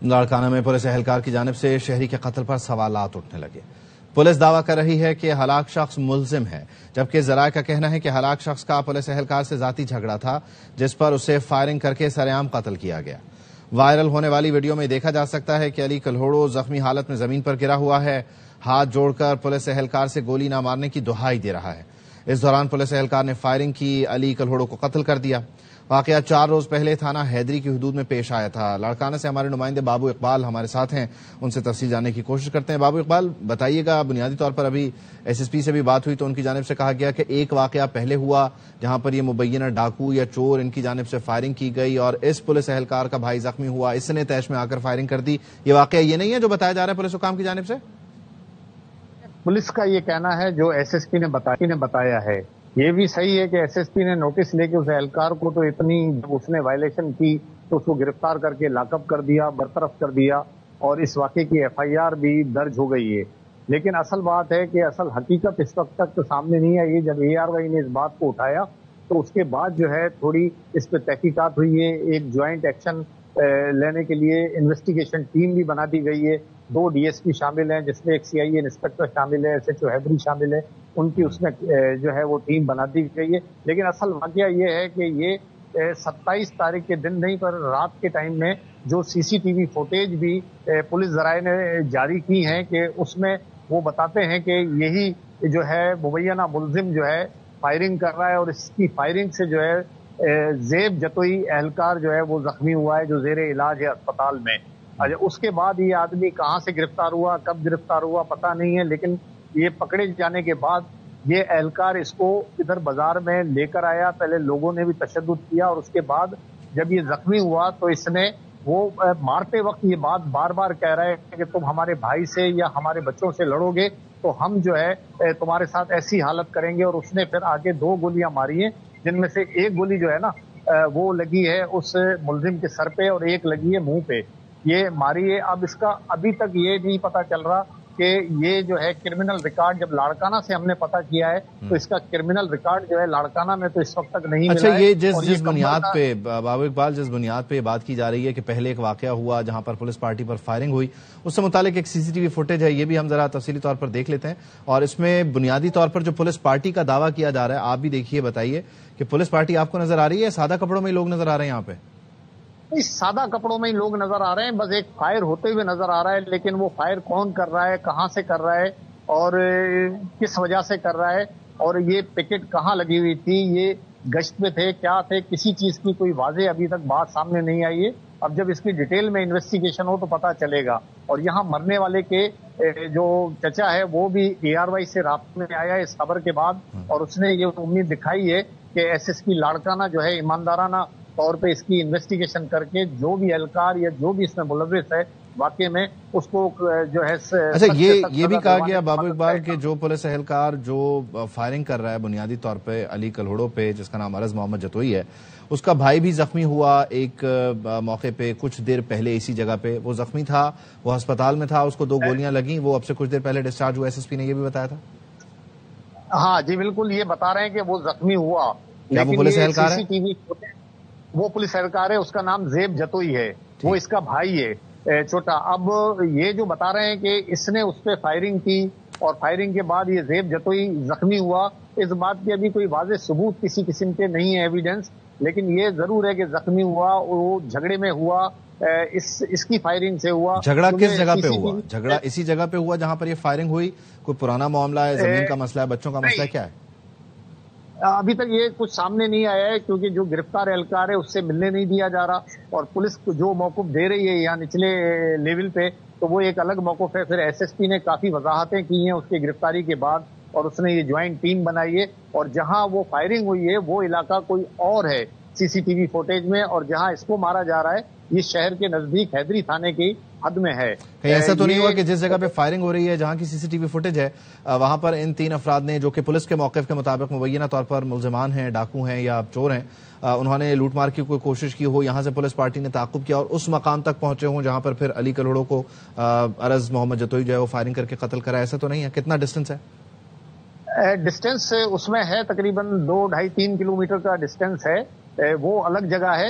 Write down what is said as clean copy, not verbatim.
لاڑکانہ میں پولیس اہلکار کی جانب سے شہری کے قتل پر سوالات اٹھنے لگے۔ پولیس دعویٰ کر رہی ہے کہ ہلاک شخص ملزم ہے، جبکہ ذرائع کا کہنا ہے کہ ہلاک شخص کا پولیس اہلکار سے ذاتی جھگڑا تھا، جس پر اسے فائرنگ کر کے سرعام قتل کیا گیا۔ وائرل ہونے والی ویڈیو میں دیکھا جا سکتا ہے کہ علی کلہوڑو زخمی حالت میں زمین پر گرا ہوا ہے، ہاتھ جوڑ کر پولیس اہلکار سے گولی نہ مارنے کی دہائی دے رہا ہے۔ اس دوران پولیس اہلکار نے فائرنگ کی، علی کلہوڑو کو قتل کر دیا۔ واقعہ 4 روز پہلے تھانہ حیدری کی حدود میں پیش آیا تھا۔ لاڑکانہ سے ہمارے نمائندے بابو اقبال ہمارے ساتھ ہیں، ان سے تفصیل جاننے کی کوشش کرتے ہیں۔ بابو اقبال، بتائیے گا، بنیادی طور پر ابھی ایس ایس پی سے بھی بات ہوئی تو ان کی جانب سے کہا گیا کہ ایک واقعہ پہلے ہوا جہاں پر یہ مبینہ ڈاکو یا چور ان کی جانب سے فائرنگ کی گئی اور اس پولیس اہلکار کا بھائی زخمی ہوا، اس نے تیش میں آ کر فائرنگ کر دی۔ یہ واقعہ یہ نہیں ہے جو بتایا جا رہا ہے پولیس حکام کی جانب سے؟ پولیس کا یہ کہنا ہے جو ایس ایس پی نے بتایا ہے، یہ بھی صحیح ہے کہ ایس ایس پی نے نوٹس لے کے اس اہلکار کو تو اتنی جب اس نے وائلیشن کی تو اس کو گرفتار کر کے لاک اپ کر دیا، برطرف کر دیا اور اس واقعے کی ایف آئی آر بھی درج ہو گئی ہے۔ لیکن اصل بات ہے کہ اصل حقیقت اس وقت تک تو سامنے نہیں آئی ہے۔ جب اے آر وائی نے اس بات کو اٹھایا تو اس کے بعد جو ہے تھوڑی اس پہ تحقیقات ہوئی ہے، ایک جوائنٹ ایکشن لینے کے لیے انویسٹیگیشن ٹیم بھی بنا دی گئی ہے۔ 2 ڈی ایس پی شامل ہیں، جس میں ایک سی آئی اے انسپیکٹر شامل ہے، ایس ایچ او حیدری شامل ہے، ان کی اس میں جو ہے وہ ٹیم بنا دی گئی ہے۔ لیکن اصل واقعہ یہ ہے کہ یہ 27 تاریخ کے دن نہیں پر رات کے ٹائم میں جو سی سی ٹی وی فوٹیج بھی پولیس ذرائع نے جاری کی ہیں کہ اس میں وہ بتاتے ہیں کہ یہی جو ہے مبینہ ملزم جو ہے فائرنگ کر رہا ہے اور اس کی فائرنگ سے جو ہے زیب جتوئی اہلکار جو ہے وہ زخمی ہوا ہے، جو زیر علاج ہے اسپتال میں۔ اس کے بعد یہ آدمی کہاں سے گرفتار ہوا، کب گرفتار ہوا پتہ نہیں ہے، لیکن یہ پکڑے جانے کے بعد یہ اہلکار اس کو ادھر بازار میں لے کر آیا۔ پہلے لوگوں نے بھی تشدد کیا اور اس کے بعد جب یہ زخمی ہوا تو اس نے وہ مارتے وقت یہ بات بار بار کہہ رہا ہے کہ تم ہمارے بھائی سے یا ہمارے بچوں سے لڑو گے تو ہم جو ہے تمہارے ساتھ ایسی حالت کریں گے، اور اس نے پھر آگے 2 گولیاں ماری ہیں، جن میں سے ایک گولی جو ہے نا وہ لگی ہے اس ملزم کے سر پہ اور ایک لگی ہے منہ پہ، یہ ماری ہے۔ اب اس کا ابھی تک یہ نہیں پتا چل رہا کہ یہ جو ہے کرمنل ریکارڈ جب لاڑکانہ سے ہم نے پتا کیا ہے تو اس کا کرمنل ریکارڈ جو ہے لاڑکانہ میں تو اس وقت تک نہیں ملا ہے۔ اچھا، یہ جس بنیاد پہ بابو اقبال جس بنیاد پہ بات کی جا رہی ہے کہ پہلے ایک واقعہ ہوا جہاں پر پولیس پارٹی پر فائرنگ ہوئی، اس سے متعلق ایک سی سی ٹی وی فوٹیج ہے، یہ بھی ہم ذرا تفصیلی طور پر دیکھ لیتے ہیں، اور اس میں بنیادی طور پر جو پولیس پارٹی کا دعویٰ کیا جا رہا ہے آپ بھی دیکھیے، بتائیے کہ پولیس پارٹی آپ کو نظر آ رہی ہے، سادہ کپڑوں میں لوگ نظر آ رہے ہیں یہاں پہ؟ سادہ کپڑوں میں ہی لوگ نظر آ رہے ہیں، بس ایک فائر ہوتے ہوئے نظر آ رہا ہے، لیکن وہ فائر کون کر رہا ہے، کہاں سے کر رہا ہے اور کس وجہ سے کر رہا ہے، اور یہ پکٹ کہاں لگی ہوئی تھی، یہ گشت میں تھے، کیا تھے، کسی چیز کی کوئی واضح ابھی تک بات سامنے نہیں آئی ہے۔ اب جب اس کی ڈیٹیل میں انویسٹیگیشن ہو تو پتا چلے گا۔ اور یہاں مرنے والے کے جو چچا ہے وہ بھی اے آر وائی سے رابطے میں آیا اس خبر کے بعد، اور اس نے یہ امید دکھائی ہے کہ ایس ایس پی لاڑکانہ جو ہے ایماندارانہ طور پہ اس کی انویسٹیگیشن کر کے جو بھی اہلکار یا جو بھی اس میں ملوث ہے واقعے میں اس کو جو ہے۔ اچھا، یہ بھی کہا گیا بابو اقبال کہ جو پولیس اہلکار جو فائرنگ کر رہا ہے بنیادی طور پہ علی کلہوڑو پہ، جس کا نام عرض محمد جتوئی ہے، اس کا بھائی بھی زخمی ہوا ایک موقع پہ کچھ دیر پہلے اسی جگہ پہ، وہ زخمی تھا، وہ ہسپتال میں تھا، اس کو 2 گولیاں لگیں، وہ اب سے کچھ دیر پہلے ڈسچارج ہوا، ایس ایس پی نے یہ بھی بتایا تھا۔ ہاں جی بالکل، یہ بتا رہے ہیں کہ وہ زخمی ہوا، کیا وہ پولیس اہلکار ہے؟ وہ پولیس اہلکار ہے، اس کا نام زیب جتوئی ہے، وہ اس کا بھائی ہے چھوٹا۔ اب یہ جو بتا رہے ہیں کہ اس نے اس پہ فائرنگ کی اور فائرنگ کے بعد یہ زیب جتوئی زخمی ہوا، اس بات کی ابھی کوئی واضح ثبوت کسی قسم کے نہیں ہے ایویڈنس، لیکن یہ ضرور ہے کہ زخمی ہوا، وہ جھگڑے میں ہوا، اس کی فائرنگ سے ہوا۔ جھگڑا کس جگہ پہ ہوا؟ جھگڑا اسی جگہ پہ ہوا جہاں پر یہ فائرنگ ہوئی؟ کوئی پرانا معاملہ ہے، زمین کا مسئلہ ہے، بچوں کا مسئلہ کیا ہے؟ ابھی تک یہ کچھ سامنے نہیں آیا ہے، کیونکہ جو گرفتار اہلکار ہے اس سے ملنے نہیں دیا جا رہا، اور پولیس کو جو موقف دے رہی ہے یہاں نچلے لیول پہ تو وہ ایک الگ موقف ہے۔ پھر ایس ایس پی نے کافی وضاحتیں کی ہیں اس کی گرفتاری کے بعد، اور اس نے یہ جوائنٹ ٹیم بنائی ہے، اور جہاں وہ فائرنگ ہوئی ہے وہ علاقہ کوئی اور ہے سی سی ٹی وی فوٹیج میں، اور جہاں اس کو مارا جا رہا ہے یہ شہر کے نزدیک حیدری تھانے کی حد میں ہے۔ کہیں ایسا تو نہیں ہوا کہ جس جگہ پہ فائرنگ ہو رہی ہے، جہاں کی سی سی ٹی وی فوٹیج ہے، وہاں پر ان 3 افراد نے جو کہ پولیس کے موقف کے مطابق مبینہ طور پر ملزمان ہیں، ڈاکو ہیں یا چور ہیں، انہوں نے لوٹ مار کی کوئی کوشش کی ہو، یہاں سے پولیس پارٹی نے تعاقب کیا اور اس مقام تک پہنچے ہوں جہاں پر پھر علی کلہوڑو کو عرض محمد جتوئی جو ہے وہ فائرنگ کر کے قتل کرا، ایسا تو نہیں ہے؟ کتنا ڈسٹنس ہے؟ ڈسٹینس اس میں ہے تقریباً 2-2.5-3 کلومیٹر کا ڈسٹینس ہے، وہ الگ جگہ ہے،